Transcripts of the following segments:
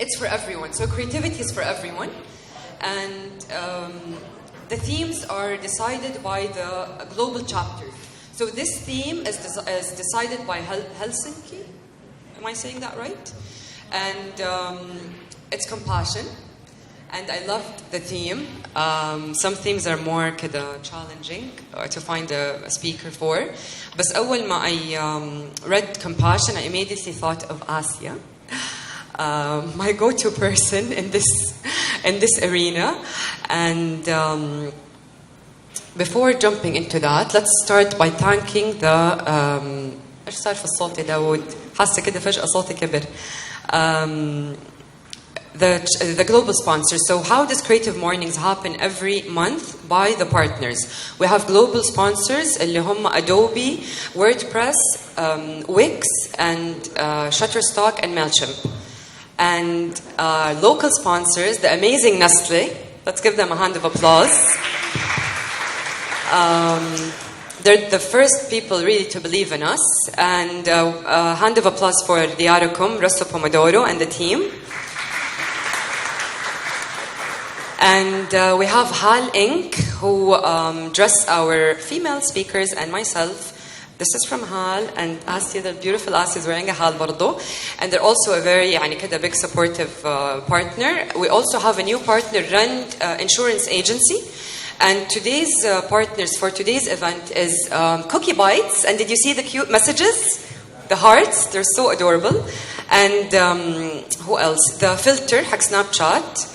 it's for everyone. So creativity is for everyone. And the themes are decided by the global chapter. So this theme is decided by Helsinki. Am I saying that right? And it's compassion. And I loved the theme. Some themes are more كده challenging to find a speaker for. But أول ما I read compassion, I immediately thought of Assia, my go-to person in this arena. And before jumping into that, let's start by thanking the ايش صار في الصوت يا داود؟ حاسة كده فجأة صوتي كبر. The global sponsors. So how does Creative Mornings happen every month? By the partners. We have global sponsors اللي هم Adobe, WordPress, Wix, and Shutterstock and MailChimp. And local sponsors, the amazing Nestle. Let's give them a hand of applause. They're the first people really to believe in us. And a hand of applause for Diarakum, Rosso Pomodoro, and the team. And we have Hal Inc., who dress our female speakers and myself. This is from Hal, and Assia, the beautiful Assia, is wearing a Hal برضو. And they're also a very يعني كده big supportive partner. We also have a new partner, Rand Insurance Agency. And today's partners for today's event is Cookie Bites. And did you see the cute messages? The hearts, they're so adorable. And who else? The filter, حق Snapchat.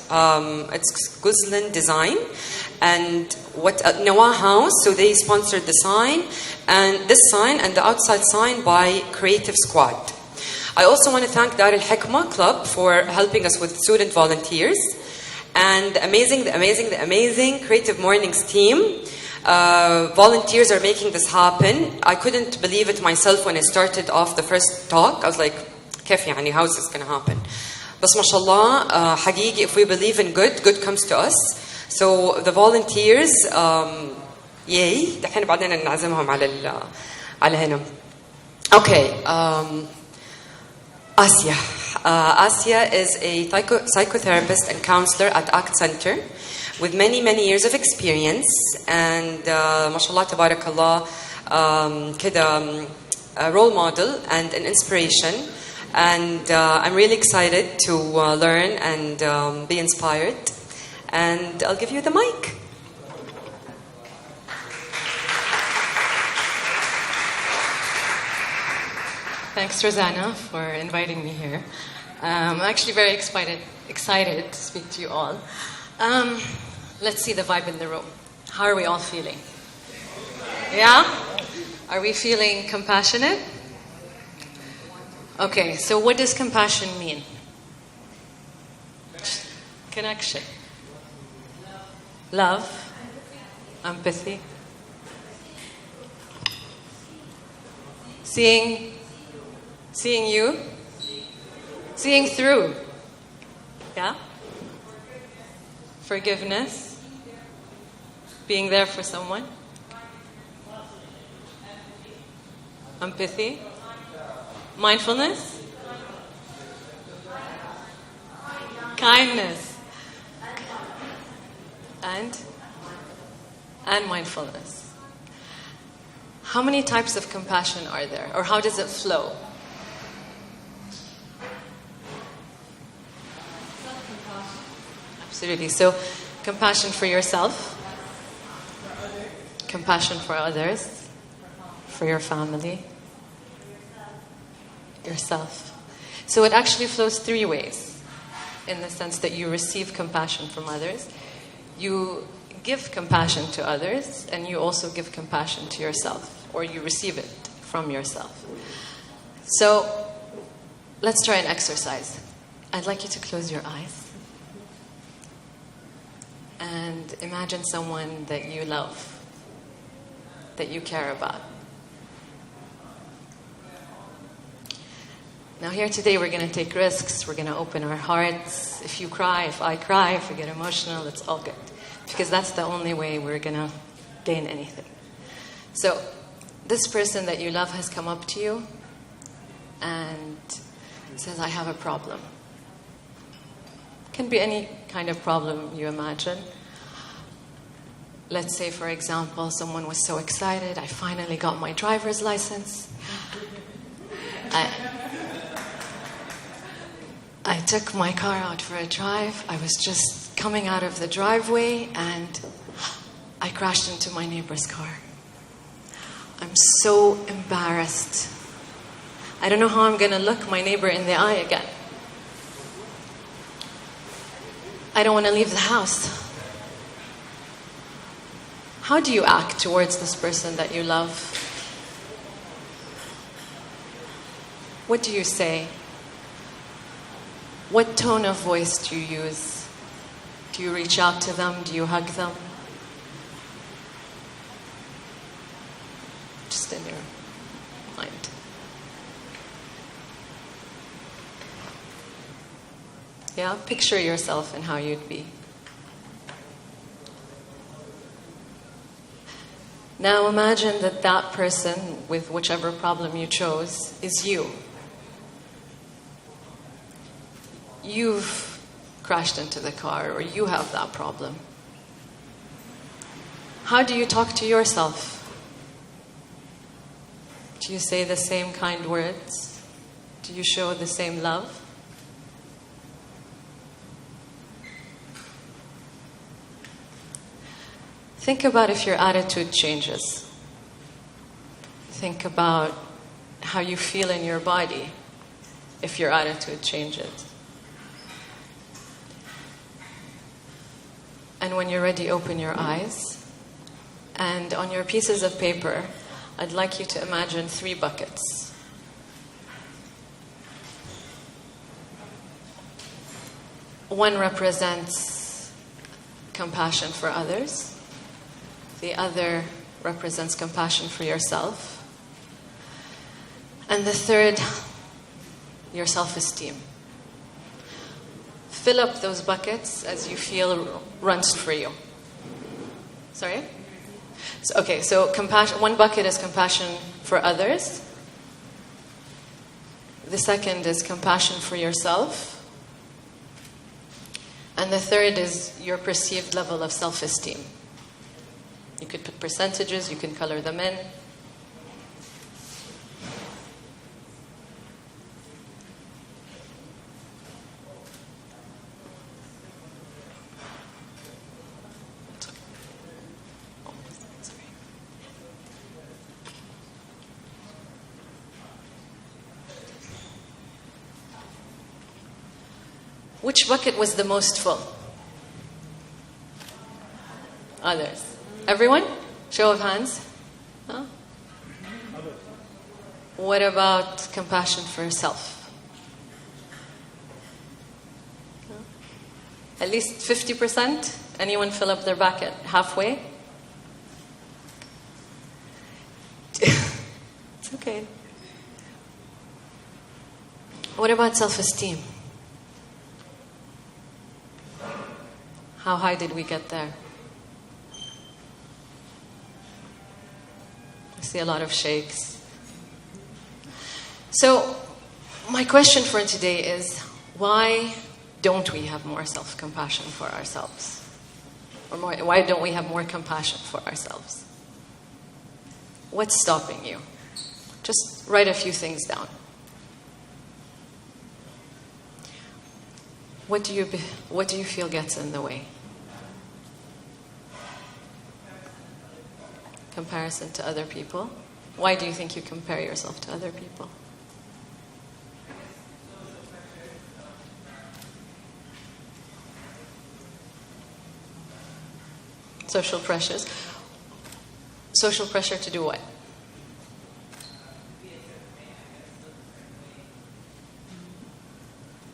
It's Guzlin Design. And Nawa House, so they sponsored the sign. And this sign and the outside sign by Creative Squad. I also want to thank Dar Al Hikmah Club for helping us with student volunteers. And the amazing Creative Mornings team. Volunteers are making this happen. I couldn't believe it myself when I started off the first talk. I was like, كيف يعني, how is this going to happen? بس ما شاء الله حقيقي, if we believe in good comes to us. So the volunteers, yay, دحين بعدين نعزمهم على هنا. Okay, Assia. Assia is a psychotherapist and counselor at ACT Center with many years of experience, and ما شاء الله تبارك الله كده a role model and an inspiration. And I'm really excited to learn and be inspired. And I'll give you the mic. Thanks, Rosanna, for inviting me here. I'm actually very excited to speak to you all. Let's see the vibe in the room. How are we all feeling? Yeah? Are we feeling compassionate? Okay, so what does compassion mean? Connection. Love. Empathy. Seeing you. Seeing through. Yeah? Forgiveness. Being there for someone. Empathy. Mindfulness. Kindness. And mindfulness. How many types of compassion are there? Or how does it flow? Absolutely. So, compassion for yourself, compassion for others, for your family, yourself. So it actually flows three ways, in the sense that you receive compassion from others, you give compassion to others, and you also give compassion to yourself, or you receive it from yourself. So let's try an exercise. I'd like you to close your eyes and imagine someone that you love, that you care about. Now here today we're going to take risks, we're going to open our hearts. If you cry, if I cry, if we get emotional, it's all good. Because that's the only way we're going to gain anything. So this person that you love has come up to you and says, I have a problem. Can be any kind of problem you imagine. Let's say, for example, someone was so excited, I finally got my driver's license. I took my car out for a drive. I was just coming out of the driveway and I crashed into my neighbor's car. I'm so embarrassed. I don't know how I'm going to look my neighbor in the eye again. I don't want to leave the house. How do you act towards this person that you love? What do you say? What tone of voice do you use? Do you reach out to them? Do you hug them? Just in your mind. Yeah, picture yourself and how you'd be. Now imagine that that person with whichever problem you chose is you. You've crashed into the car or you have that problem. How do you talk to yourself? Do you say the same kind words? Do you show the same love? Think about if your attitude changes. Think about how you feel in your body if your attitude changes. And when you're ready, open your eyes. And on your pieces of paper, I'd like you to imagine 3 buckets. One represents compassion for others. The other represents compassion for yourself. And the third, your self-esteem. Fill up those buckets as you feel runs for you. Sorry? So compassion. One bucket is compassion for others. The second is compassion for yourself. And the third is your perceived level of self-esteem. You could put percentages, you can color them in. Which bucket was the most full? Others. Everyone? Show of hands. Huh? What about compassion for yourself? At least 50%? Anyone fill up their bucket halfway? It's okay. What about self-esteem? How high did we get there? I see a lot of shakes. So, my question for today is, why don't we have more self-compassion for ourselves? Or why don't we have more compassion for ourselves? What's stopping you? Just write a few things down. What do you feel gets in the way? Comparison to other people. Why do you think you compare yourself to other people? Social pressures. Social pressure to do what?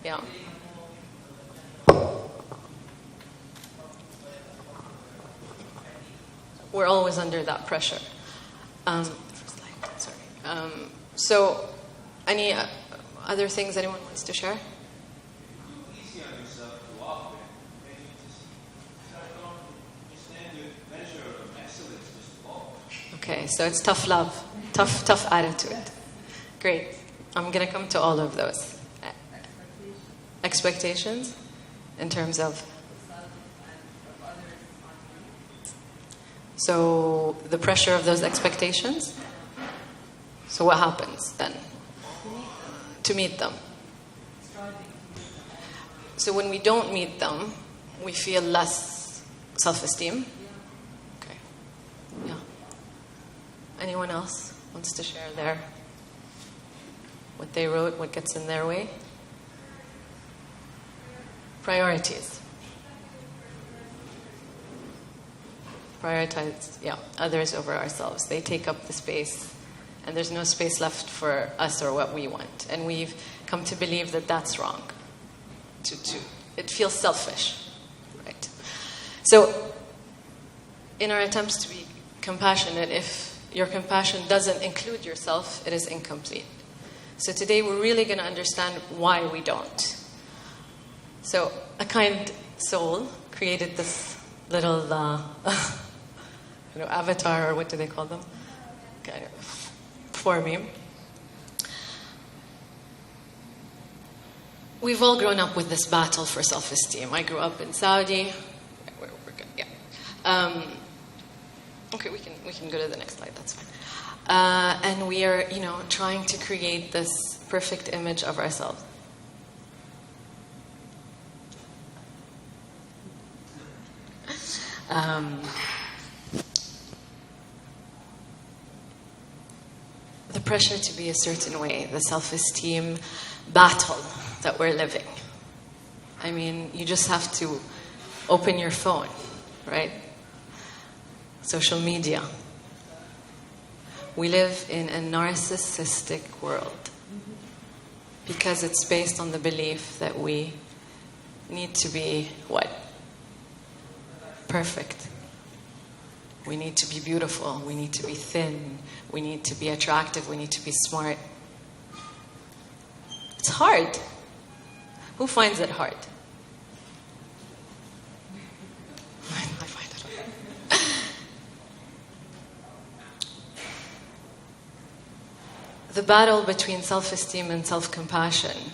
Yeah. We're always under that pressure. So, any other things anyone wants to share? Okay, so it's tough love, tough attitude. Great. I'm going to come to all of those. Expectations? in terms of... So the pressure of those expectations. So what happens then? To meet them. So when we don't meet them, we feel less self-esteem. Okay. Yeah. Anyone else wants to share what they wrote, what gets in their way? Priorities. Prioritize, others over ourselves. They take up the space, and there's no space left for us or what we want. And we've come to believe that that's wrong. It feels selfish, right? So, in our attempts to be compassionate, if your compassion doesn't include yourself, it is incomplete. So today we're really going to understand why we don't. So, a kind soul created this little avatar, or what do they call them? Kind of for me. We've all grown up with this battle for self-esteem. I grew up in Saudi. We're good. Yeah. Okay, we can go to the next slide. That's fine. And we are, trying to create this perfect image of ourselves. The pressure to be a certain way, the self-esteem battle that we're living. I mean, you just have to open your phone, right? Social media. We live in a narcissistic world because it's based on the belief that we need to be what? Perfect. We need to be beautiful. We need to be thin. We need to be attractive. We need to be smart. It's hard. Who finds it hard? I find it hard. The battle between self-esteem and self-compassion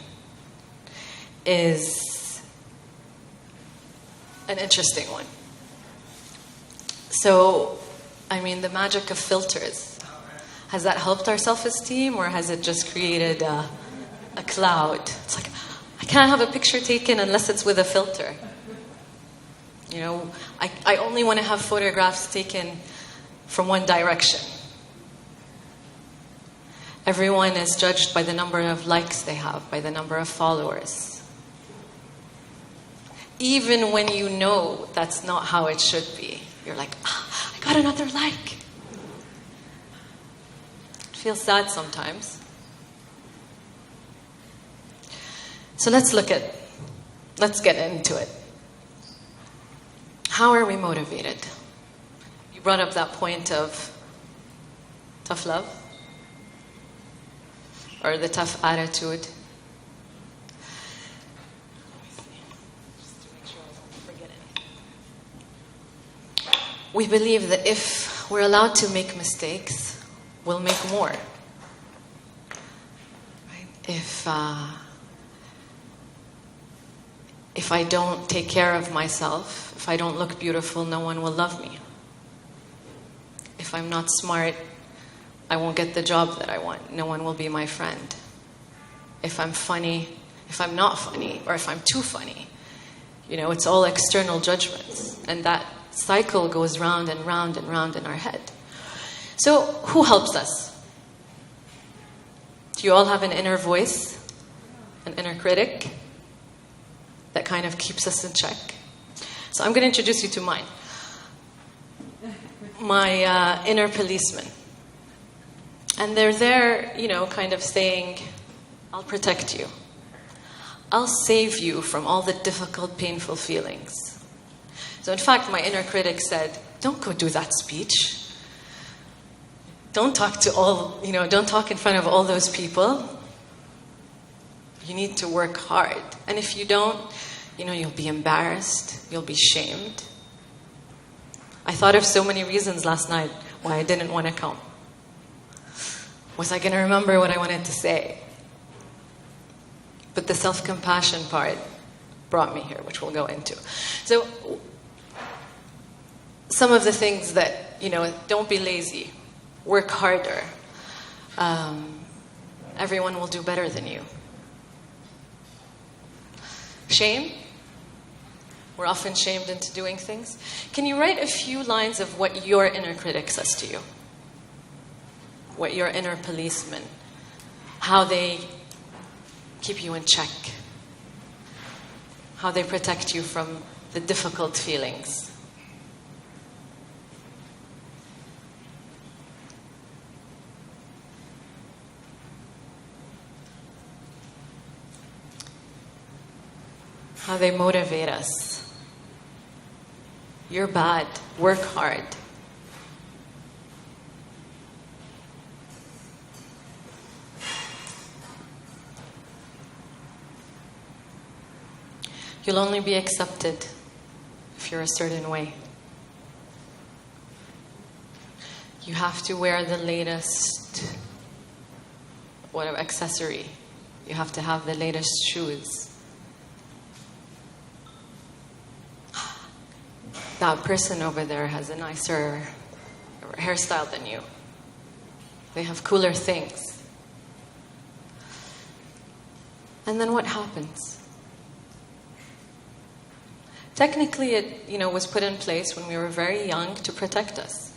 is an interesting one. So, the magic of filters, has that helped our self-esteem, or has it just created a cloud? It's like, I can't have a picture taken unless it's with a filter. I only want to have photographs taken from one direction. Everyone is judged by the number of likes they have, by the number of followers. Even when you know that's not how it should be. You're like, I got another like. It feels sad sometimes. So let's get into it. How are we motivated? You brought up that point of tough love, or the tough attitude. We believe that if we're allowed to make mistakes, we'll make more. Right? If I don't take care of myself, if I don't look beautiful, no one will love me. If I'm not smart, I won't get the job that I want. No one will be my friend. If I'm funny, if I'm not funny, or if I'm too funny, it's all external judgments. And that cycle goes round and round and round in our head. So, who helps us? Do you all have an inner voice? An inner critic? That kind of keeps us in check? So I'm going to introduce you to mine. My inner policeman. And they're there, kind of saying, I'll protect you. I'll save you from all the difficult, painful feelings. So in fact, my inner critic said, don't go do that speech. Don't talk don't talk in front of all those people. You need to work hard. And if you don't, you'll be embarrassed. You'll be shamed. I thought of so many reasons last night why I didn't want to come. Was I going to remember what I wanted to say? But the self-compassion part brought me here, which we'll go into. So some of the things that, don't be lazy, work harder. Everyone will do better than you. Shame. We're often shamed into doing things. Can you write a few lines of what your inner critic says to you? What your inner policeman, how they keep you in check, how they protect you from the difficult feelings. How they motivate us. You're bad. Work hard. You'll only be accepted if you're a certain way. You have to wear the latest accessory. You have to have the latest shoes. That person over there has a nicer hairstyle than you. They have cooler things. And then what happens? Technically, it was put in place when we were very young to protect us.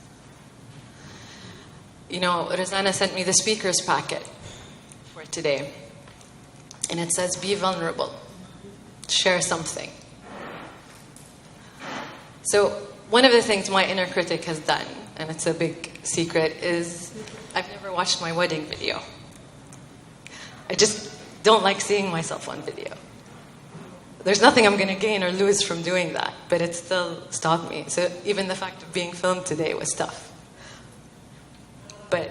Rosanna sent me the speaker's packet for today. And it says, be vulnerable. Share something. So one of the things my inner critic has done, and it's a big secret, is I've never watched my wedding video. I just don't like seeing myself on video. There's nothing I'm going to gain or lose from doing that, but it still stopped me. So even the fact of being filmed today was tough. But,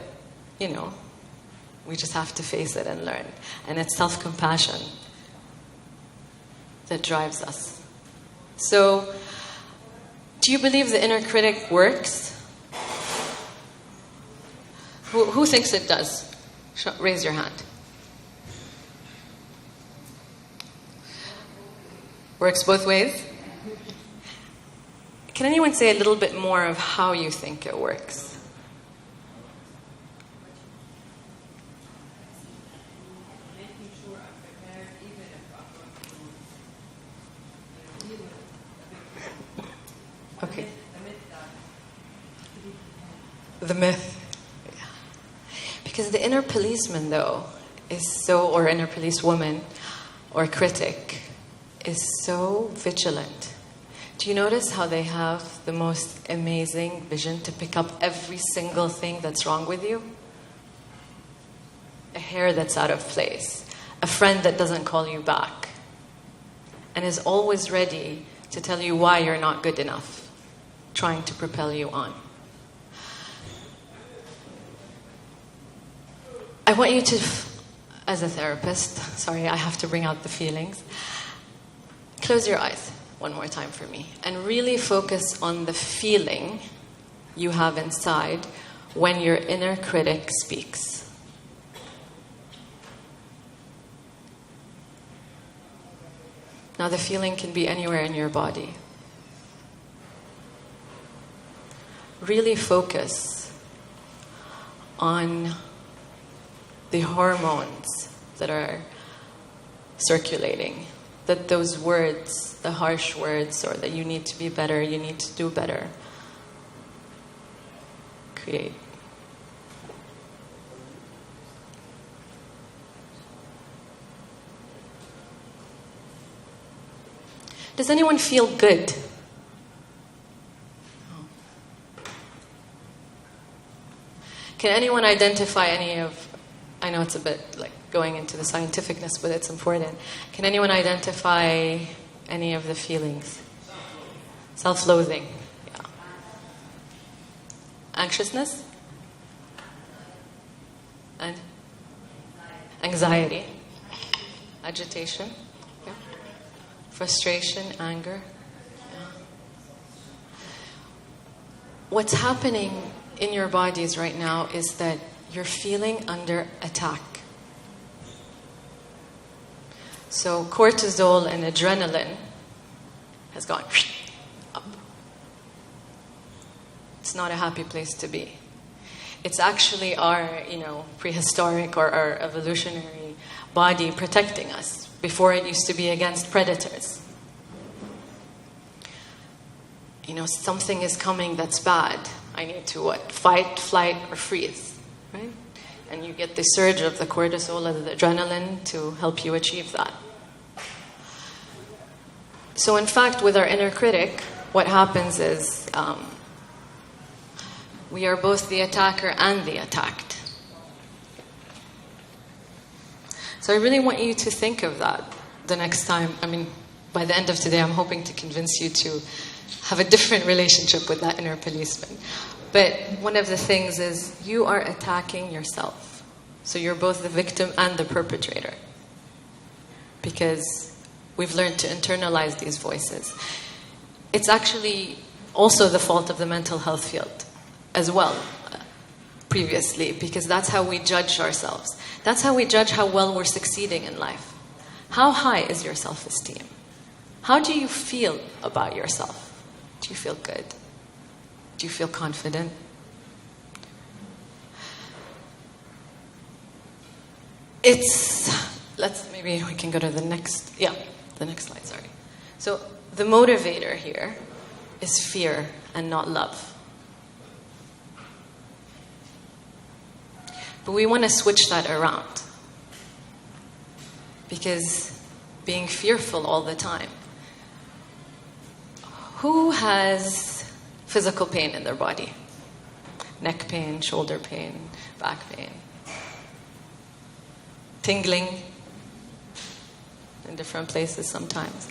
we just have to face it and learn. And it's self-compassion that drives us. So, do you believe the inner critic works? Who thinks it does? Raise your hand. Works both ways? Can anyone say a little bit more of how you think it works? Okay. The myth. Yeah. Because the inner policeman, though, or inner policewoman or critic, is so vigilant. Do you notice how they have the most amazing vision to pick up every single thing that's wrong with you? A hair that's out of place, a friend that doesn't call you back, and is always ready to tell you why you're not good enough, trying to propel you on. I want you to, as a therapist, sorry, I have to bring out the feelings, close your eyes one more time for me and really focus on the feeling you have inside when your inner critic speaks. Now the feeling can be anywhere in your body. Really focus on the hormones that are circulating, that those words, the harsh words, or that you need to be better, you need to do better, create. Does anyone feel good? Can anyone identify any of, I know it's a bit like going into the scientificness, but it's important. Can anyone identify any of the feelings? Self-loathing. Yeah. Anxiousness? And? Anxiety. Agitation. Yeah. Frustration, anger. Yeah. What's happening in your bodies right now is that you're feeling under attack. So cortisol and adrenaline has gone up. It's not a happy place to be. It's actually our, prehistoric or our evolutionary body protecting us. Before it used to be against predators. Something is coming that's bad. I need to what? Fight, flight, or freeze, right? And you get the surge of the cortisol and the adrenaline to help you achieve that. So in fact, with our inner critic, what happens is we are both the attacker and the attacked. So I really want you to think of that the next time. By the end of today, I'm hoping to convince you to have a different relationship with that inner policeman. But one of the things is you are attacking yourself. So you're both the victim and the perpetrator. Because we've learned to internalize these voices. It's actually also the fault of the mental health field as well, previously, because that's how we judge ourselves. That's how we judge how well we're succeeding in life. How high is your self-esteem? How do you feel about yourself? Do you feel good? Do you feel confident? Maybe we can go to the next slide, sorry. So the motivator here is fear and not love. But we want to switch that around. Because being fearful all the time. Who has physical pain in their body? Neck pain, shoulder pain, back pain. Tingling in different places sometimes.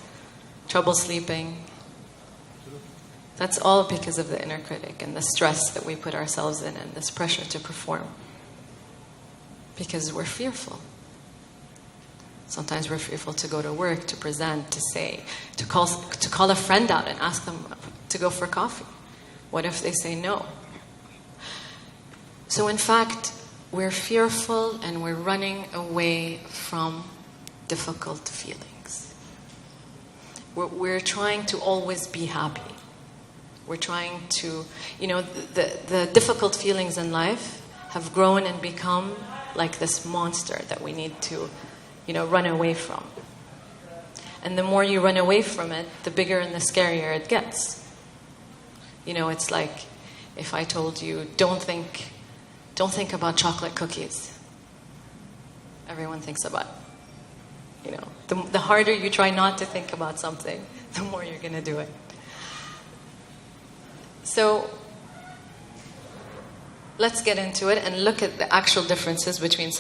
Trouble sleeping. That's all because of the inner critic and the stress that we put ourselves in and this pressure to perform. Because we're fearful. Sometimes we're fearful to go to work, to present, to say, to call a friend out and ask them to go for coffee. What if they say no? So in fact, we're fearful and we're running away from difficult feelings. We're trying to always be happy. We're trying to, the difficult feelings in life have grown and become like this monster that we need to, run away from. And the more you run away from it, the bigger and the scarier it gets. It's like if I told you, don't think about chocolate cookies. Everyone thinks about, the harder you try not to think about something, the more you're going to do it. So let's get into it and look at the actual differences between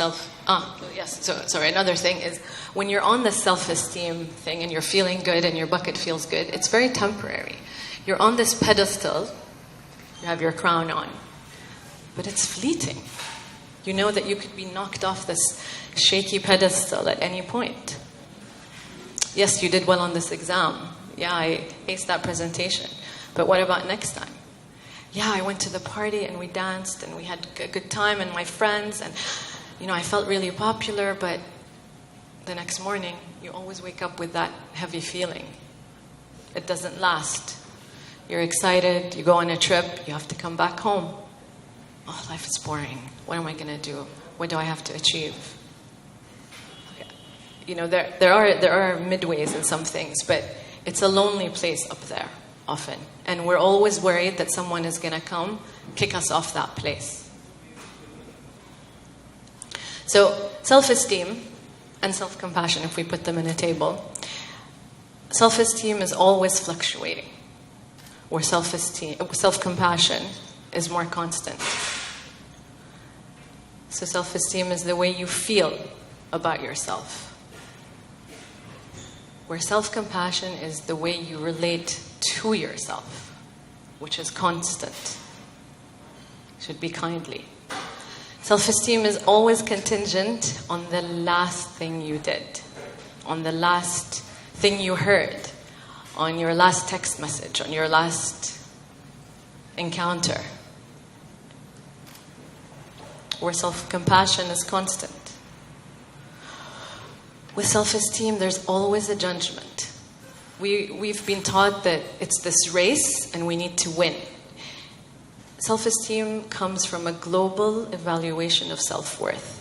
another thing is when you're on the self-esteem thing and you're feeling good and your bucket feels good, it's very temporary. You're on this pedestal, you have your crown on, but it's fleeting. You know that you could be knocked off this shaky pedestal at any point. Yes, you did well on this exam. Yeah, I aced that presentation. But what about next time? Yeah, I went to the party and we danced and we had a good time and my friends and, I felt really popular, but the next morning you always wake up with that heavy feeling. It doesn't last. You're excited, you go on a trip, you have to come back home. Oh, life is boring. What am I going to do? What do I have to achieve? Okay. There are midways in some things, but it's a lonely place up there. Often. And we're always worried that someone is going to come, kick us off that place. So, self-esteem and self-compassion, if we put them in a table, self-esteem is always fluctuating, where self-compassion is more constant. So, self-esteem is the way you feel about yourself, where self-compassion is the way you relate to yourself, which is constant. Should be kindly. Self-esteem is always contingent on the last thing you did, on the last thing you heard, on your last text message, on your last encounter. Where self-compassion is constant. With self-esteem, there's always a judgment. We've been taught that it's this race and we need to win. Self-esteem comes from a global evaluation of self-worth.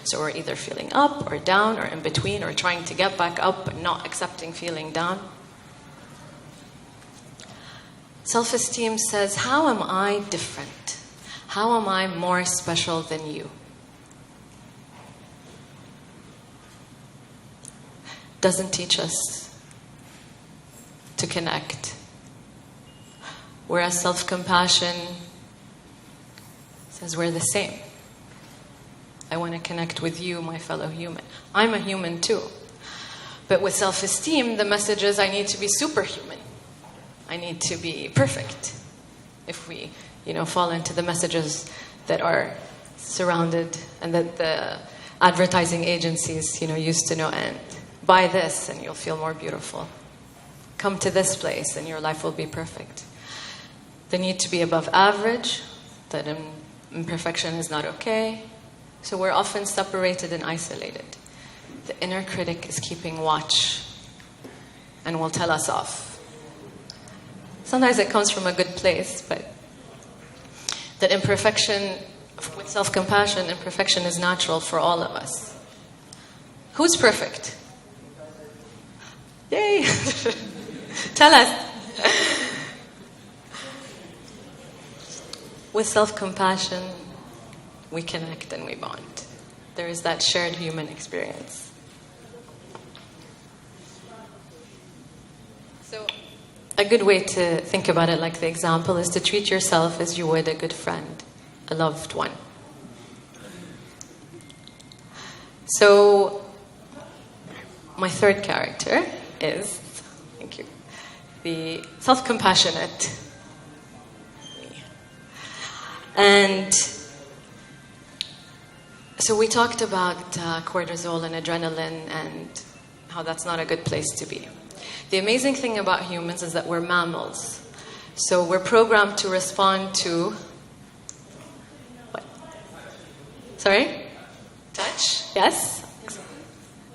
So we're either feeling up or down or in between or trying to get back up but not accepting feeling down. Self-esteem says, how am I different? How am I more special than you? Doesn't teach us to connect. Whereas self-compassion says we're the same. I want to connect with you, my fellow human. I'm a human too. But with self-esteem, the message is I need to be superhuman. I need to be perfect. If we, fall into the messages that are surrounded and that the advertising agencies, used to know, and buy this and you'll feel more beautiful. Come to this place and your life will be perfect. The need to be above average, that imperfection is not okay. So we're often separated and isolated. The inner critic is keeping watch and will tell us off. Sometimes it comes from a good place, but that imperfection, with self-compassion, imperfection is natural for all of us. Who's perfect? Yay! Tell us. With self-compassion, we connect and we bond. There is that shared human experience. So, a good way to think about it, like the example, is to treat yourself as you would a good friend, a loved one. So, my third character is, thank you, the self-compassionate. And so we talked about cortisol and adrenaline and how that's not a good place to be. The amazing thing about humans is that we're mammals. So we're programmed to respond to what? Sorry? Touch? Yes?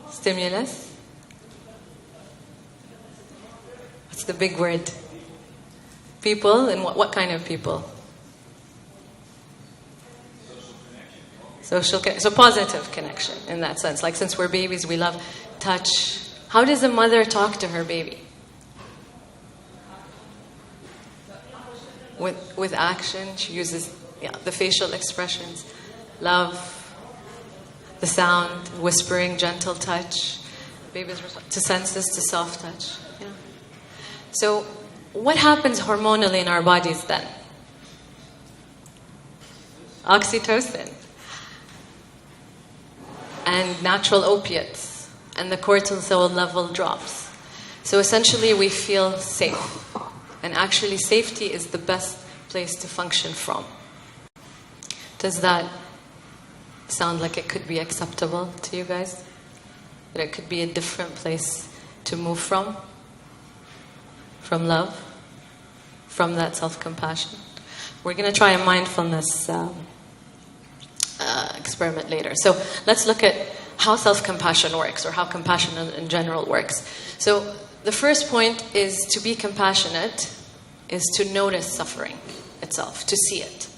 Stimulus? What's the big word? People? And what kind of people? So positive connection in that sense. Like since we're babies, we love touch. How does a mother talk to her baby? With action. She uses the facial expressions, love, the sound, whispering, gentle touch. Babies respond to senses, to soft touch. Yeah. So what happens hormonally in our bodies then? Oxytocin. And natural opiates, and the cortisol level drops. So essentially we feel safe. And actually safety is the best place to function from. Does that sound like it could be acceptable to you guys? That it could be a different place to move from? From love? From that self-compassion? We're going to try a mindfulness experiment later. So let's look at how self-compassion works, or how compassion in general works. So the first point is to be compassionate is to notice suffering itself, to see it,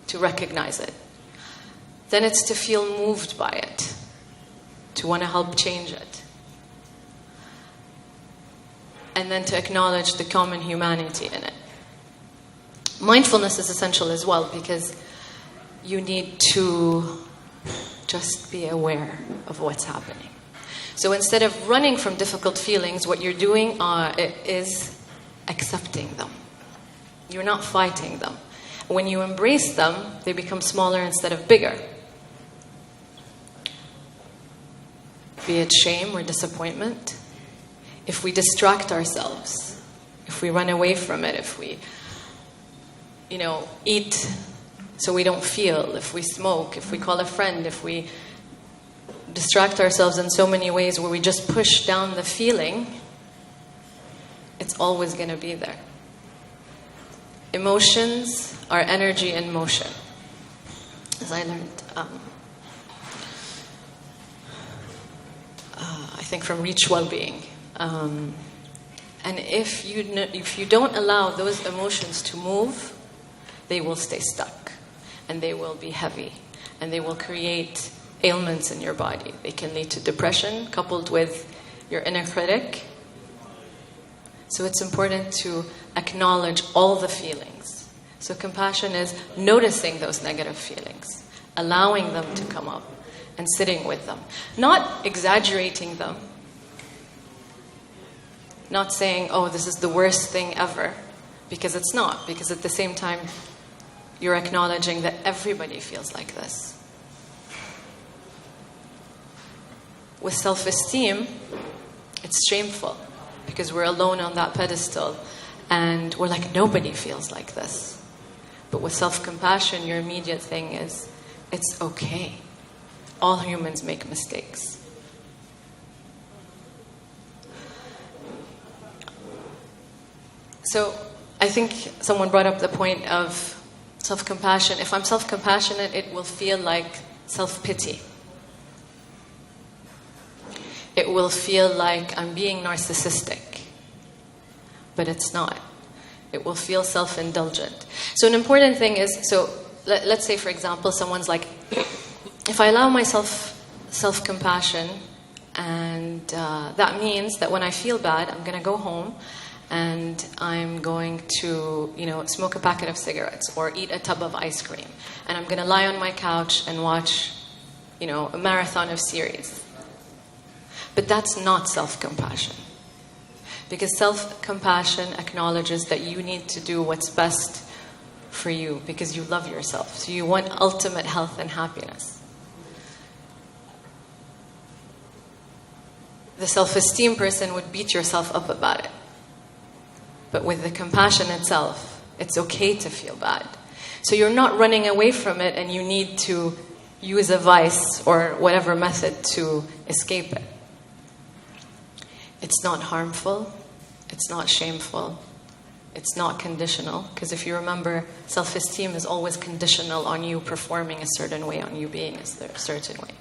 to recognize it. Then it's to feel moved by it, to want to help change it. And then to acknowledge the common humanity in it. Mindfulness is essential as well, because you need to just be aware of what's happening. So instead of running from difficult feelings, what you're doing is accepting them. You're not fighting them. When you embrace them, they become smaller instead of bigger. Be it shame or disappointment. If we distract ourselves, if we run away from it, if we, eat so we don't feel, if we smoke, if we call a friend, if we distract ourselves in so many ways where we just push down the feeling, it's always going to be there. Emotions are energy in motion. As I learned think from Reach Wellbeing. And if you don't allow those emotions to move, they will stay stuck, and they will be heavy, and they will create ailments in your body. They can lead to depression coupled with your inner critic. So it's important to acknowledge all the feelings. So compassion is noticing those negative feelings, allowing them to come up, and sitting with them. Not exaggerating them. Not saying, oh, this is the worst thing ever, because it's not. Because at the same time, you're acknowledging that everybody feels like this. With self-esteem, it's shameful, because we're alone on that pedestal, and we're like, nobody feels like this. But with self-compassion, your immediate thing is, it's okay. All humans make mistakes. So I think someone brought up the point of self-compassion. If I'm self-compassionate, it will feel like self-pity. It will feel like I'm being narcissistic. But it's not. It will feel self-indulgent. So an important thing is, so let's say, for example, someone's like, if I allow myself self-compassion, and that means that when I feel bad, I'm going to go home and I'm going to, smoke a packet of cigarettes or eat a tub of ice cream. And I'm going to lie on my couch and watch, a marathon of series. But that's not self-compassion. Because self-compassion acknowledges that you need to do what's best for you because you love yourself. So you want ultimate health and happiness. The self-esteem person would beat yourself up about it. But with the compassion itself, it's okay to feel bad. So you're not running away from it and you need to use a vice or whatever method to escape it. It's not harmful. It's not shameful. It's not conditional. Because if you remember, self-esteem is always conditional on you performing a certain way, on you being a certain way.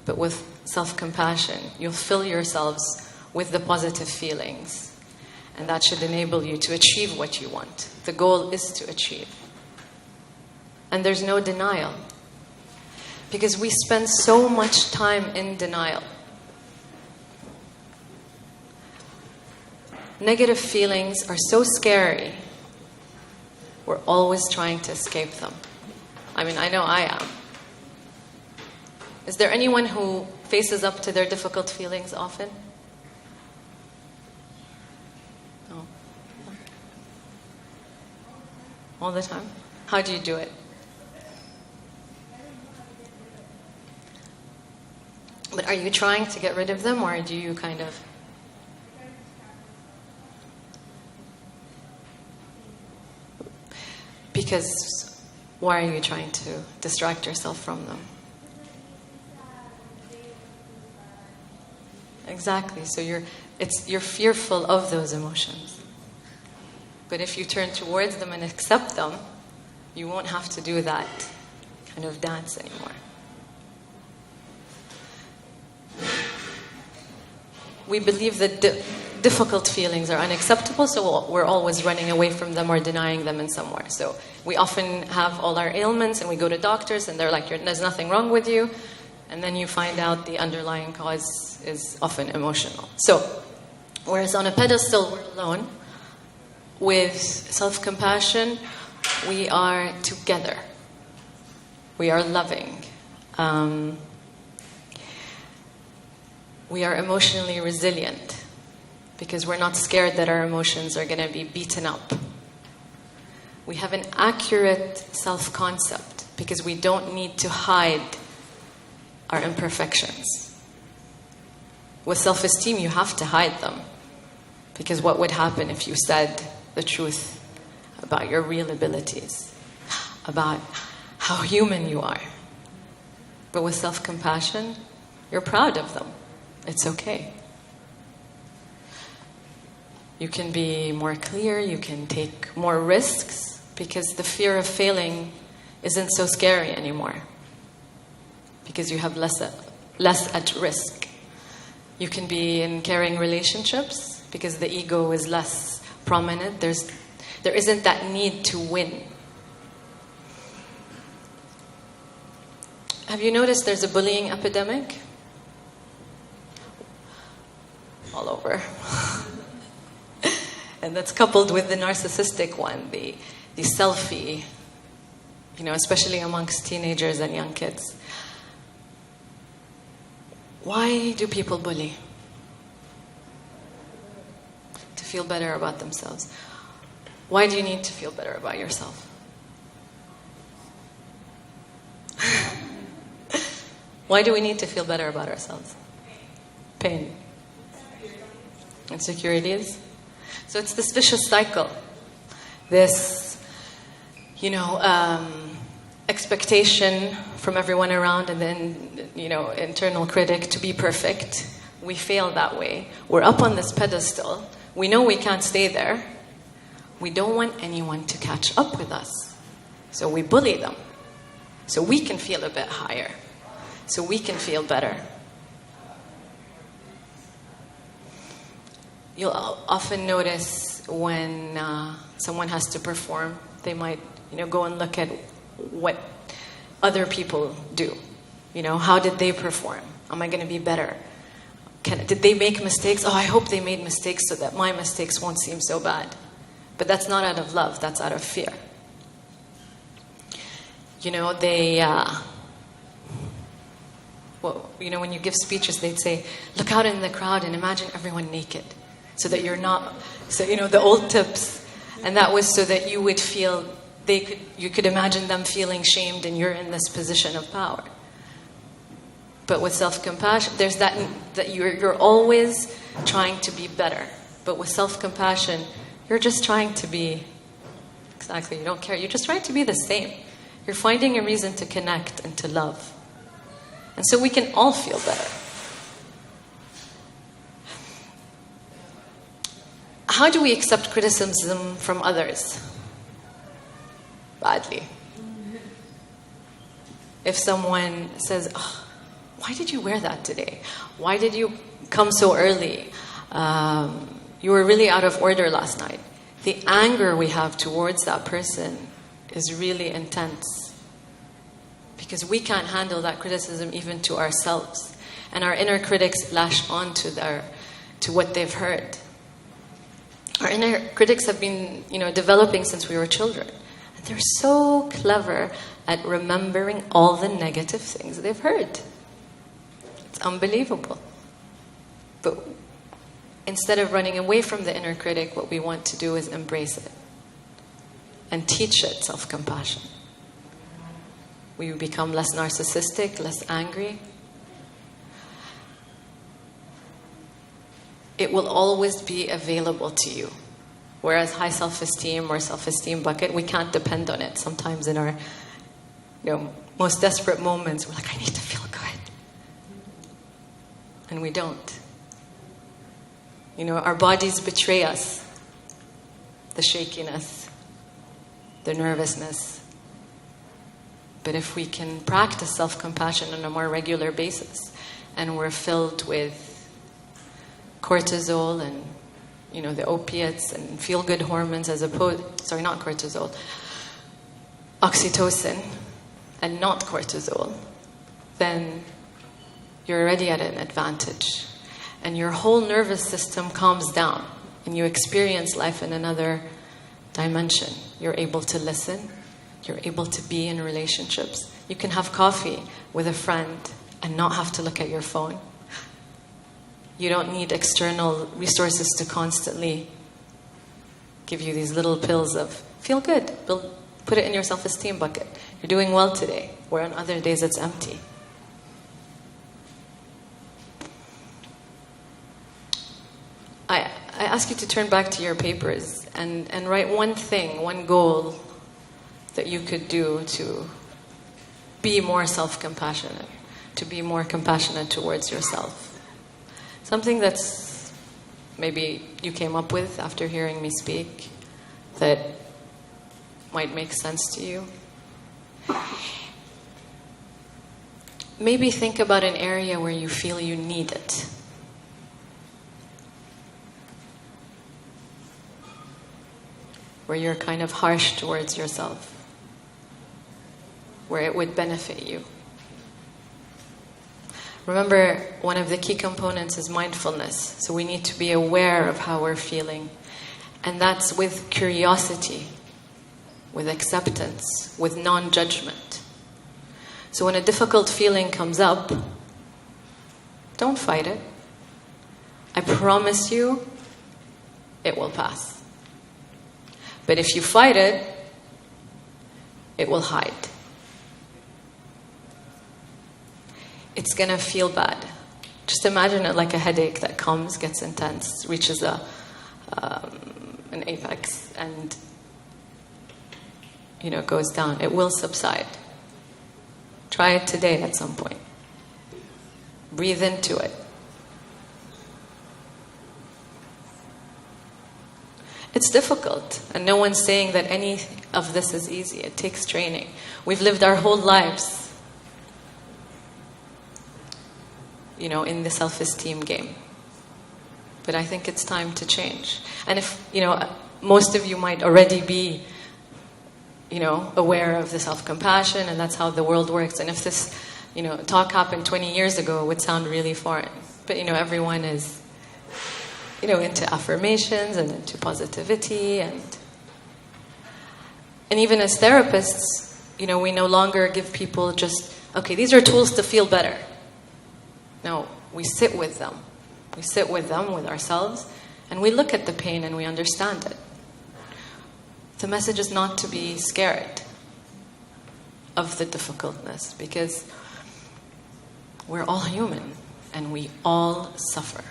But with self-compassion, you'll fill yourselves with the positive feelings. And that should enable you to achieve what you want. The goal is to achieve. And there's no denial. Because we spend so much time in denial. Negative feelings are so scary. We're always trying to escape them. I mean, I know I am. Is there anyone who faces up to their difficult feelings often? No. All the time? How do you do it? But are you trying to get rid of them, or do you kind of... Because why are you trying to distract yourself from them? Exactly. So you're fearful of those emotions. But if you turn towards them and accept them, you won't have to do that kind of dance anymore. We believe that difficult feelings are unacceptable, so we're always running away from them or denying them in some way. So we often have all our ailments and we go to doctors and they're like, there's nothing wrong with you. And then you find out the underlying cause is often emotional. So, whereas on a pedestal we're alone, with self-compassion, we are together. We are loving. We are emotionally resilient because we're not scared that our emotions are going to be beaten up. We have an accurate self-concept because we don't need to hide our imperfections. With self-esteem, you have to hide them. Because what would happen if you said the truth about your real abilities, about how human you are? But with self-compassion, you're proud of them. It's okay. You can be more clear, you can take more risks, because the fear of failing isn't so scary anymore. Because you have less at risk. You can be in caring relationships because the ego is less prominent. There isn't that need to win. Have you noticed there's a bullying epidemic? All over. And that's coupled with the narcissistic one, the selfie, especially amongst teenagers and young kids. Why do people bully? To feel better about themselves. Why do you need to feel better about yourself? Why do we need to feel better about ourselves? Pain. Insecurities. So it's this vicious cycle. This, expectation from everyone around, and then, internal critic to be perfect. We fail that way. We're up on this pedestal. We know we can't stay there. We don't want anyone to catch up with us. So we bully them. So we can feel a bit higher. So we can feel better. You'll often notice when someone has to perform, they might, go and look at what other people do. How did they perform? Am I going to be better? Did they make mistakes? Oh, I hope they made mistakes so that my mistakes won't seem so bad. But that's not out of love. That's out of fear. When you give speeches, they'd say, look out in the crowd and imagine everyone naked. So that you're not, the old tips. And that was so that you would feel, you could imagine them feeling shamed and you're in this position of power. But with self-compassion, there's that you're always trying to be better. But with self-compassion, you're just trying to be, exactly, you don't care. You're just trying to be the same. You're finding a reason to connect and to love. And so we can all feel better. How do we accept criticism from others? Badly. If someone says, oh, why did you wear that today? Why did you come so early? You were really out of order last night. The anger we have towards that person is really intense. Because we can't handle that criticism even to ourselves. And our inner critics lash on to what they've heard. Our inner critics have been, developing since we were children. And they're so clever at remembering all the negative things they've heard. It's unbelievable. But instead of running away from the inner critic, what we want to do is embrace it. And teach it self-compassion. We become less narcissistic, less angry. It will always be available to you. Whereas high self-esteem or self-esteem bucket, we can't depend on it. Sometimes in our most desperate moments, we're like, I need to feel good. And we don't. Our bodies betray us. The shakiness, the nervousness. But if we can practice self-compassion on a more regular basis, and we're filled with cortisol and, the opiates and feel-good hormones not cortisol, oxytocin and not cortisol, then you're already at an advantage. And your whole nervous system calms down and you experience life in another dimension. You're able to listen. You're able to be in relationships. You can have coffee with a friend and not have to look at your phone. You don't need external resources to constantly give you these little pills of feel good. Put it in your self-esteem bucket. You're doing well today, where on other days it's empty. I ask you to turn back to your papers and write one thing, one goal that you could do to be more self-compassionate, to be more compassionate towards yourself. Something that's maybe you came up with after hearing me speak that might make sense to you. Maybe think about an area where you feel you need it. where you're kind of harsh towards yourself, where it would benefit you. Remember, one of the key components is mindfulness. So we need to be aware of how we're feeling. And that's with curiosity, with acceptance, with non-judgment. So when a difficult feeling comes up, don't fight it. I promise you, it will pass. But if you fight it, it will hide. It's going to feel bad. Just imagine it like a headache that comes, gets intense, reaches an apex, and goes down. It will subside. Try it today at some point. Breathe into it. It's difficult, and no one's saying that any of this is easy. It takes training. We've lived our whole lives in the self-esteem game. But I think it's time to change. And if, most of you might already be, aware of the self-compassion, and that's how the world works. And if this, talk happened 20 years ago, it would sound really foreign. But, everyone is, into affirmations and into positivity. And even as therapists, we no longer give people just, okay, these are tools to feel better. No, we sit with them. We sit with them, with ourselves, and we look at the pain and we understand it. The message is not to be scared of the difficultness, because we're all human and we all suffer.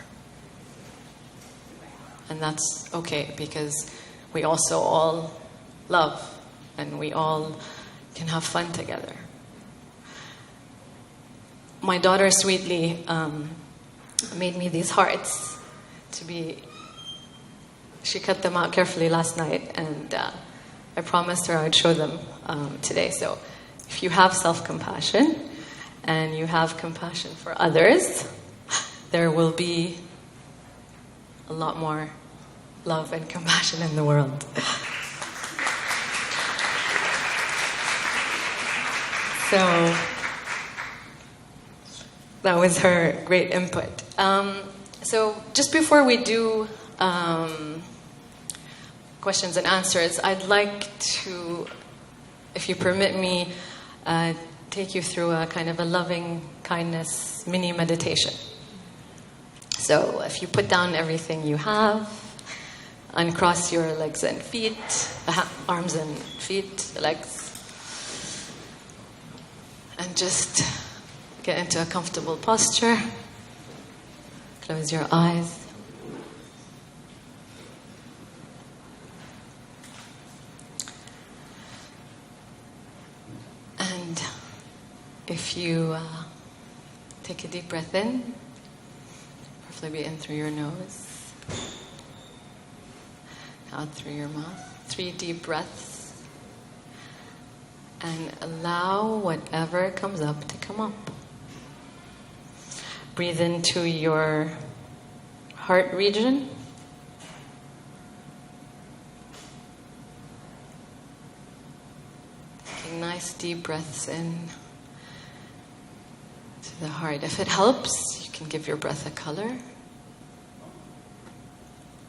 And that's okay, because we also all love and we all can have fun together. My daughter sweetly made me these hearts she cut them out carefully last night, and I promised her I would show them today. So if you have self-compassion and you have compassion for others, there will be a lot more love and compassion in the world. So that was her great input. So just before we do questions and answers, I'd like to, if you permit me, take you through a kind of a loving kindness mini meditation. So if you put down everything you have, uncross your legs and feet, arms and feet, legs, and just get into a comfortable posture. Close your eyes. And if you take a deep breath in, preferably in through your nose, out through your mouth, 3 deep breaths, and allow whatever comes up to come up. Breathe into your heart region. Taking nice deep breaths in to the heart. If it helps, you can give your breath a color.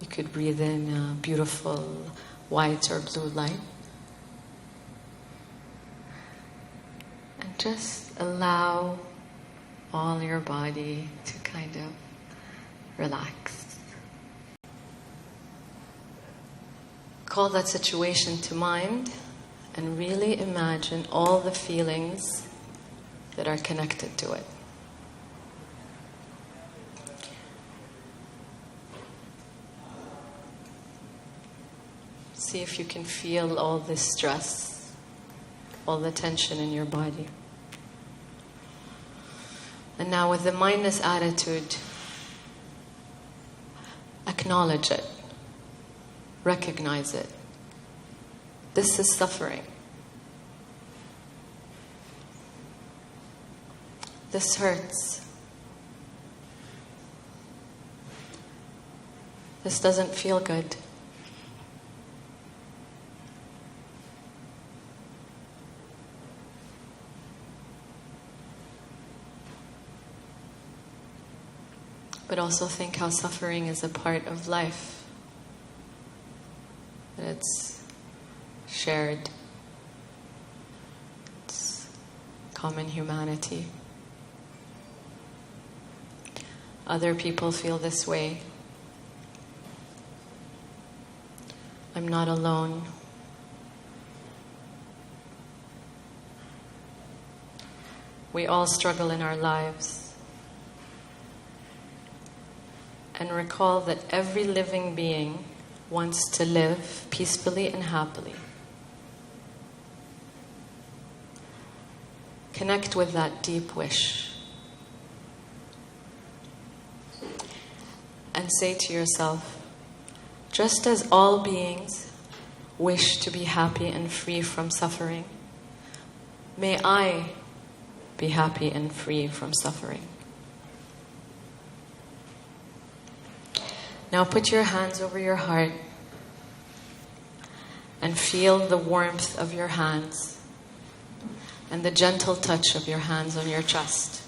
You could breathe in a beautiful white or blue light. And just allow all your body to kind of relax. Call that situation to mind and really imagine all the feelings that are connected to it. See if you can feel all this stress, all the tension in your body. And now with the mindless attitude, acknowledge it. Recognize it. This is suffering. This hurts. This doesn't feel good. But also think how suffering is a part of life. That it's shared. It's common humanity. Other people feel this way. I'm not alone. We all struggle in our lives. And recall that every living being wants to live peacefully and happily. Connect with that deep wish. And say to yourself, just as all beings wish to be happy and free from suffering, may I be happy and free from suffering. Now put your hands over your heart and feel the warmth of your hands and the gentle touch of your hands on your chest.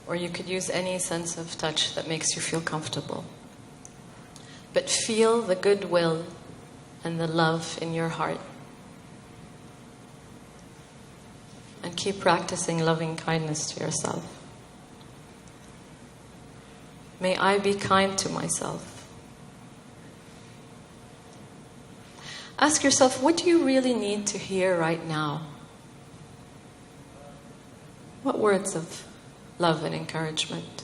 Or you could use any sense of touch that makes you feel comfortable. But feel the goodwill and the love in your heart. And keep practicing loving kindness to yourself. May I be kind to myself. Ask yourself, what do you really need to hear right now? What words of love and encouragement?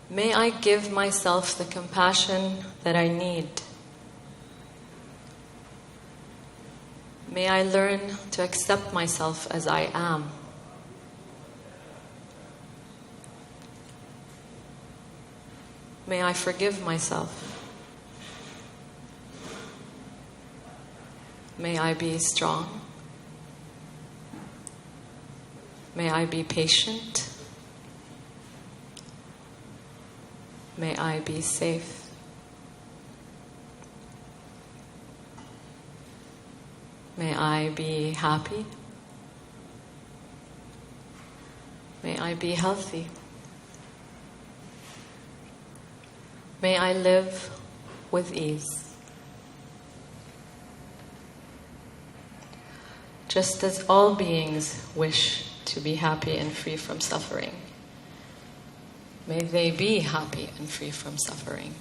May I give myself the compassion that I need. May I learn to accept myself as I am. May I forgive myself. May I be strong. May I be patient. May I be safe. May I be happy. May I be healthy. May I live with ease. Just as all beings wish to be happy and free from suffering, may they be happy and free from suffering.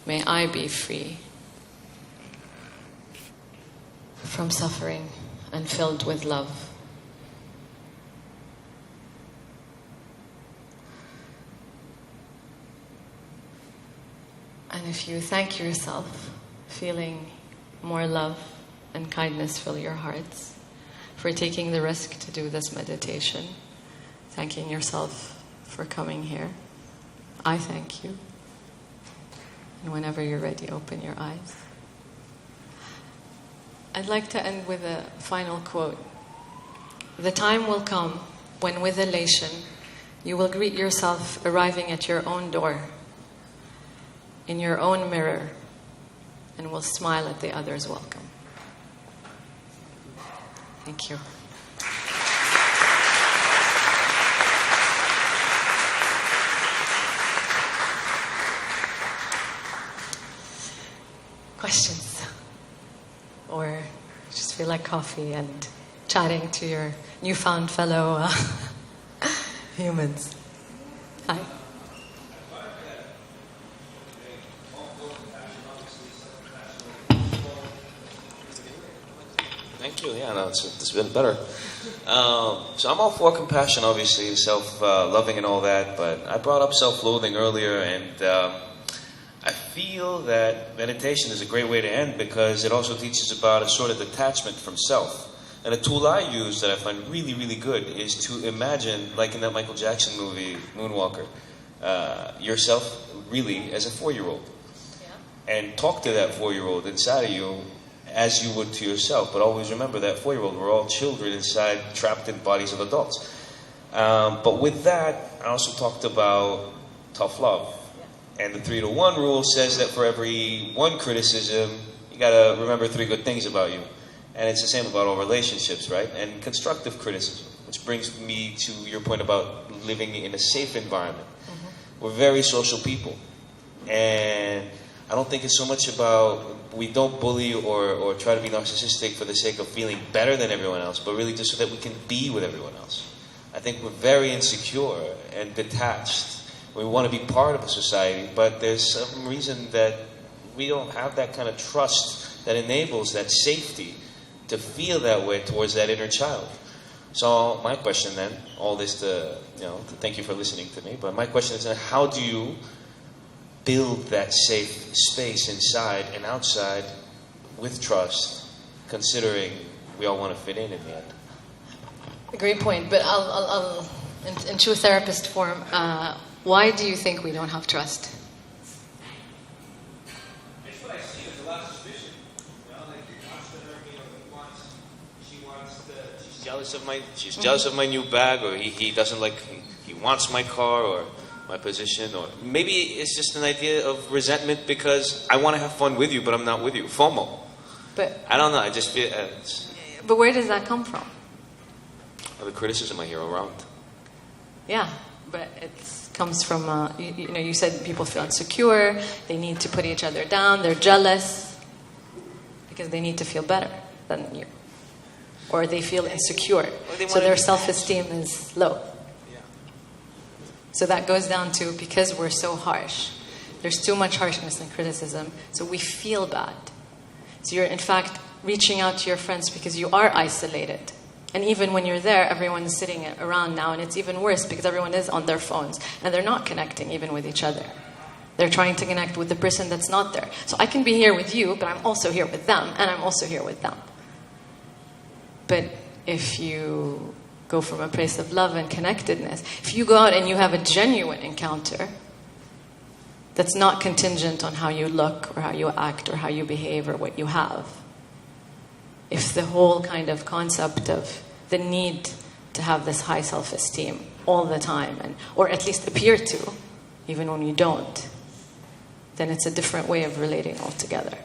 May I be free from suffering and filled with love. And if you thank yourself, feeling more love and kindness fill your hearts for taking the risk to do this meditation, thanking yourself for coming here, I thank you. And whenever you're ready, open your eyes. I'd like to end with a final quote. The time will come when with elation you will greet yourself arriving at your own door, in your own mirror, and will smile at the other's welcome. Thank you. Questions? Or just feel like coffee and chatting to your newfound fellow humans. Hi. Thank you. Yeah, no, it's been better. So I'm all for compassion, obviously, self-loving and all that, but I brought up self-loathing earlier, and I feel that meditation is a great way to end because it also teaches about a sort of detachment from self. And a tool I use that I find really, really good is to imagine, like in that Michael Jackson movie, Moonwalker, yourself really as a 4-year-old. Yeah. And talk to that 4-year-old inside of you as you would to yourself. But always remember that 4-year-old, we're all children inside, trapped in bodies of adults. But with that, I also talked about tough love. And the 3-to-1 rule says that for every one criticism, you got to remember 3 good things about you. And it's the same about all relationships, right? And constructive criticism, which brings me to your point about living in a safe environment. We're very social people. And I don't think it's so much about, we don't bully or try to be narcissistic for the sake of feeling better than everyone else, but really just so that we can be with everyone else. I think we're very insecure and detached. We want to be part of a society, but there's some reason that we don't have that kind of trust that enables that safety to feel that way towards that inner child. So my question then, all this to thank you for listening to me, but my question is, how do you build that safe space inside and outside with trust, considering we all want to fit in the end? A great point, but I'll in true therapist form, why do you think we don't have trust? That's what I see. There's a lot of suspicion. She's jealous of my new bag, or he doesn't like, he wants my car or my position, or maybe it's just an idea of resentment because I want to have fun with you, but I'm not with you. FOMO. But I don't know. I just feel. But where does that come from? The criticism I hear around. Yeah, but it comes from you said people feel insecure. They need to put each other down. They're jealous because they need to feel better than you. Or they feel insecure, so their self-esteem is low. Yeah. So that goes down to, because we're so harsh, there's too much harshness and criticism, so we feel bad. So you're in fact reaching out to your friends because you are isolated. And even when you're there, everyone's sitting around now, and it's even worse because everyone is on their phones, and they're not connecting even with each other. They're trying to connect with the person that's not there. So I can be here with you, but I'm also here with them, and I'm also here with them. But if you go from a place of love and connectedness, if you go out and you have a genuine encounter that's not contingent on how you look or how you act or how you behave or what you have, if the whole kind of concept of the need to have this high self-esteem all the time, or at least appear to, even when you don't, then it's a different way of relating altogether.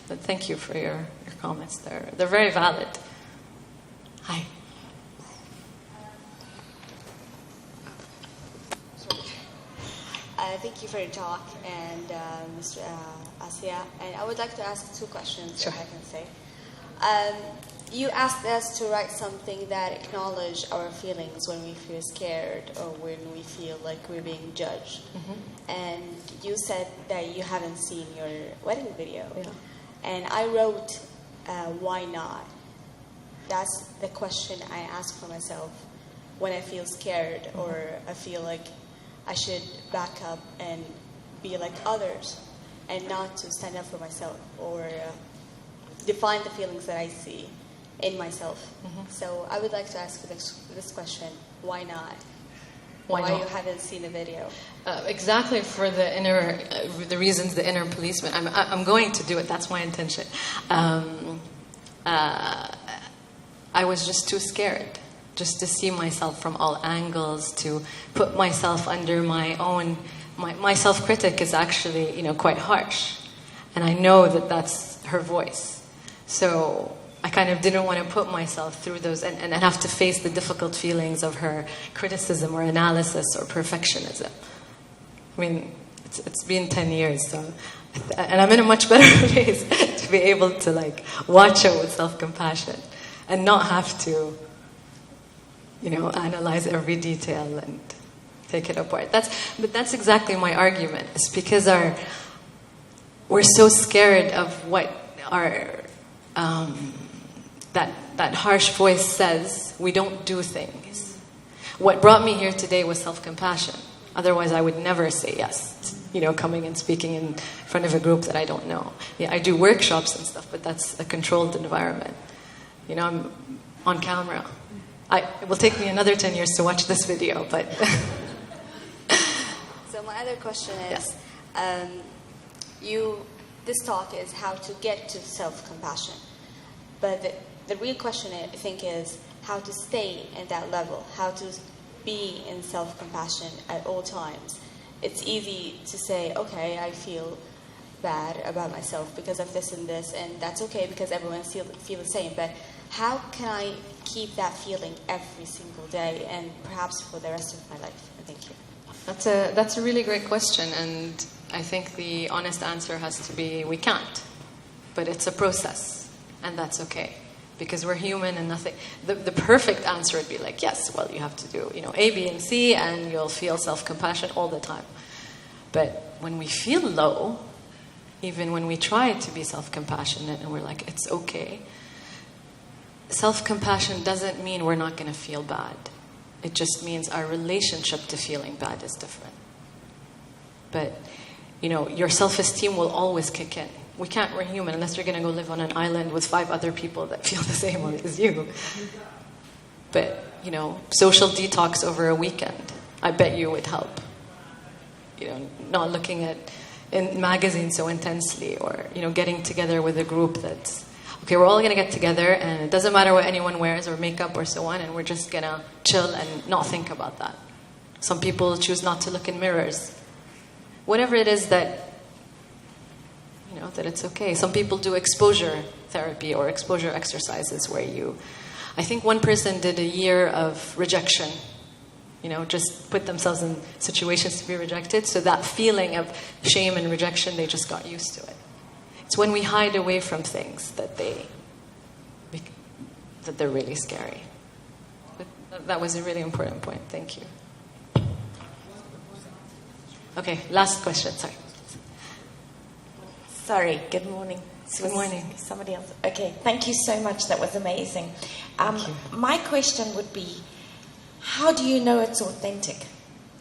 But thank you for your comments. They're very valid. Hi. Thank you for your talk, and Mr. Assia. And I would like to ask two questions, Sure. if I can say. You asked us to write something that acknowledge our feelings when we feel scared or when we feel like we're being judged. Mm-hmm. And you said that you haven't seen your wedding video. Yeah. And I wrote, why not? That's the question I ask for myself when I feel scared, mm-hmm. or I feel like I should back up and be like others and not to stand up for myself or define the feelings that I see in myself. Mm-hmm. So I would like to ask this question, why not? Why you haven't seen the video? Exactly for the inner, the reasons, the inner policeman. I'm going to do it. That's my intention. I was just too scared, just to see myself from all angles, to put myself under my own. My self-critic is actually, quite harsh, and I know that that's her voice. So I kind of didn't want to put myself through those and have to face the difficult feelings of her criticism or analysis or perfectionism. I mean, it's been 10 years, so, and I'm in a much better place to be able to watch it with self-compassion and not have to, analyze every detail and take it apart. But that's exactly my argument. It's because we're so scared of what our that harsh voice says. We don't do things. What brought me here today was self-compassion. Otherwise, I would never say yes. Coming and speaking in front of a group that I don't know. Yeah, I do workshops and stuff, but that's a controlled environment. I'm on camera. It will take me another 10 years to watch this video, but. So my other question is, yes. This talk is how to get to self-compassion. But the real question, I think, is how to stay in that level, how to be in self-compassion at all times. It's easy to say, okay, I feel bad about myself because of this and this, and that's okay because everyone feel the same. But how can I keep that feeling every single day and perhaps for the rest of my life? Thank you. That's a really great question, and I think the honest answer has to be we can't. But it's a process, and that's okay. Because we're human and nothing. The perfect answer would be like, yes, well, you have to do, A, B, and C, and you'll feel self-compassion all the time. But when we feel low, even when we try to be self-compassionate and we're like, it's okay, self-compassion doesn't mean we're not going to feel bad. It just means our relationship to feeling bad is different. But, your self-esteem will always kick in. We're human, unless you're going to go live on an island with 5 other people that feel the same as you. But, social detox over a weekend, I bet you would help. Not looking at in magazines so intensely, or, getting together with a group that's, okay, we're all going to get together, and it doesn't matter what anyone wears or makeup or so on, and we're just going to chill and not think about that. Some people choose not to look in mirrors. Whatever it is that it's okay. Some people do exposure therapy or exposure exercises where I think one person did a year of rejection, just put themselves in situations to be rejected. So that feeling of shame and rejection, they just got used to it. It's when we hide away from things that they're really scary. But that was a really important point. Thank you. Okay, last question. Sorry, good morning. Good morning. Somebody else. Okay, thank you so much. That was amazing. My question would be, how do you know it's authentic?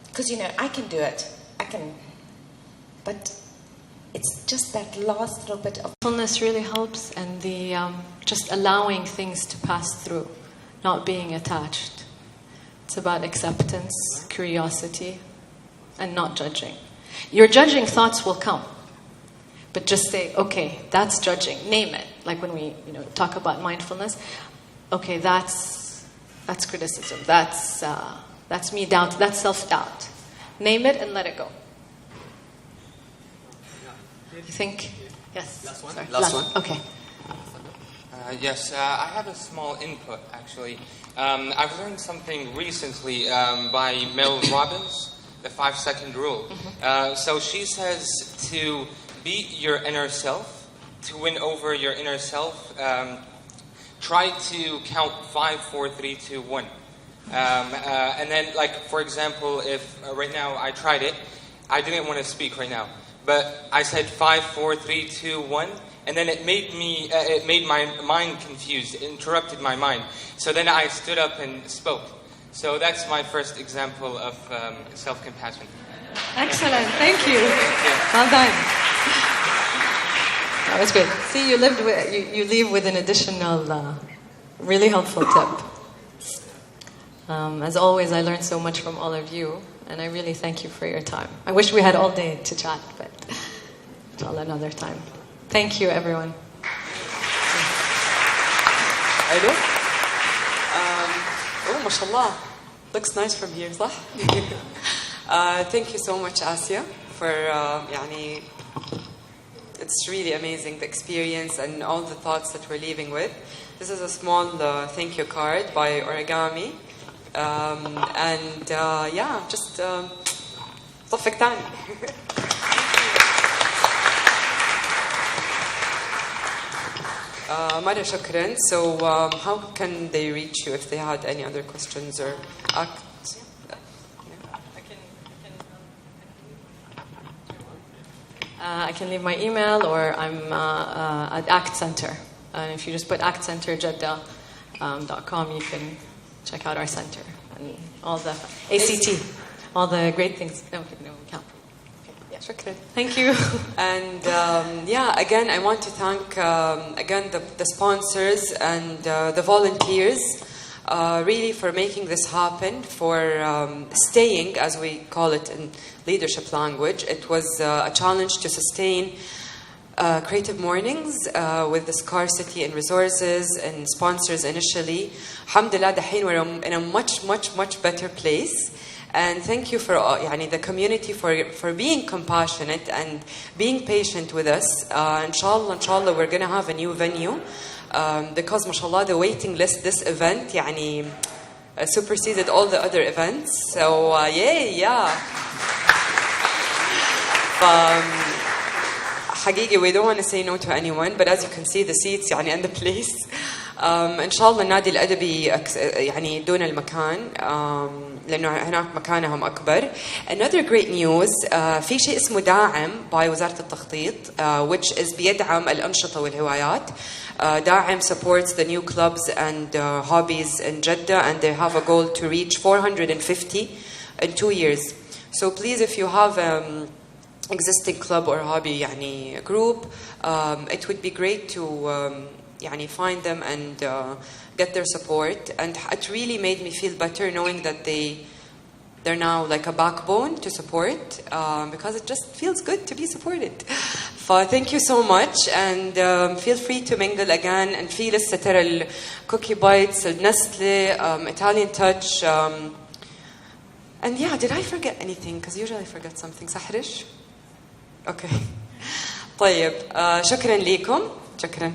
Because, I can do it. But it's just that last little bit of... Mindfulness really helps, and the just allowing things to pass through, not being attached. It's about acceptance, curiosity, and not judging. Your judging thoughts will come. But just say, okay, that's judging. Name it. Like when we, talk about mindfulness. Okay, that's criticism. That's me doubt. That's self-doubt. Name it and let it go. You think? Yes. Last one. Sorry. Last one. Okay. Yes, I have a small input actually. I've learned something recently by Mel Robbins, the 5-second rule. So she says to beat your inner self, to win over your inner self, try to count 5, 4, 3, 2, 1. And then, for example, if right now I tried it, I didn't want to speak right now, but I said 5, 4, 3, 2, 1, and then it made my mind confused, it interrupted my mind. So then I stood up and spoke. So that's my first example of self-compassion. Excellent. Thank you. Well done. That was great. See, you leave with an additional, really helpful tip. As always, I learned so much from all of you, and I really thank you for your time. I wish we had all day to chat, but till another time. Thank you, everyone. Hello. Oh, mashallah. Looks nice from here, صح? Thank you so much, Assia, for it's really amazing, the experience and all the thoughts that we're leaving with. This is a small thank you card by Origami. Just صفك تاني. مرة شكرا. So how can they reach you if they had any other questions or acts? I can leave my email, or I'm at ACT Center. And if you just put actcenterjeddah.com, you can check out our center and all the ACT, all the great things. No, we can't. Okay, thank you. And again, I want to thank the sponsors and the volunteers really for making this happen, for staying, as we call it in leadership language. It was a challenge to sustain Creative Mornings with the scarcity in resources and sponsors initially. Alhamdulillah, dahin we're in a much, much, much better place. And thank you for يعني the community for being compassionate and being patient with us. Inshallah, we're going to have a new venue because mashallah the waiting list this event يعني superseded all the other events. So yeah. حقيقي we don't want to say no to anyone, but as you can see the seats يعني and the place. إن شاء الله النادي الأدبي يعني دون المكان لأنه هناك مكانهم أكبر. Another great news في شيء اسمه داعم by وزارة التخطيط which is بيدعم الأنشطة والهوايات. داعم supports the new clubs and hobbies in Jeddah, and they have a goal to reach 450 in 2 years. So please, if you have existing club or hobby يعني group, it would be great to يعني find them and get their support. And it really made me feel better knowing that they're now like a backbone to support because it just feels good to be supported. Thank you so much, and feel free to mingle again. And في لسه ترى الكوكي بايتس, النستلي, Italian touch. And yeah, did I forget anything? Because usually I forget something. صحرش? Okay. طيب شكرا لكم. شكرا.